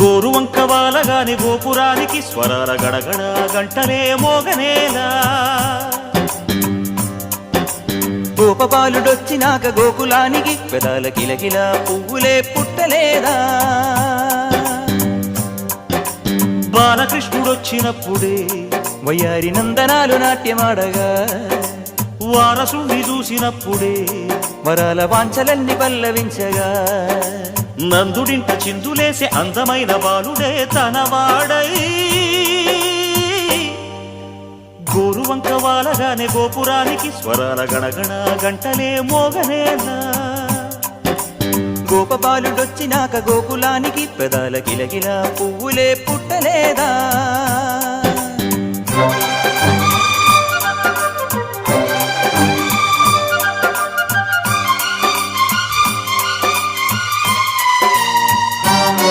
గోరువంక వాలగాని గోపురానికి స్వరాల గడగడ గంటలే మోగనేలా గోపబాలుడొచ్చినాక గోకులానికి పెదాల కిలకిల పువ్వులే పుట్టలేదా బాలకృష్ణుడొచ్చినప్పుడే వయ్యారి నందనాలు నాట్యమాడగా వారసుని చూసినప్పుడే వరాల వాంఛలన్నీ పల్లవించగా నందుడింట చిందులేసే అందమైన బాలుడే తనవాడై గోరువంక వాలగానే గోపురానికి స్వరాల గణగణ గంటలే మోగనేలా గోపబాలుడొచ్చినాక గోకులానికి పెదాల కిలకిల పువ్వులే పుట్టలేదా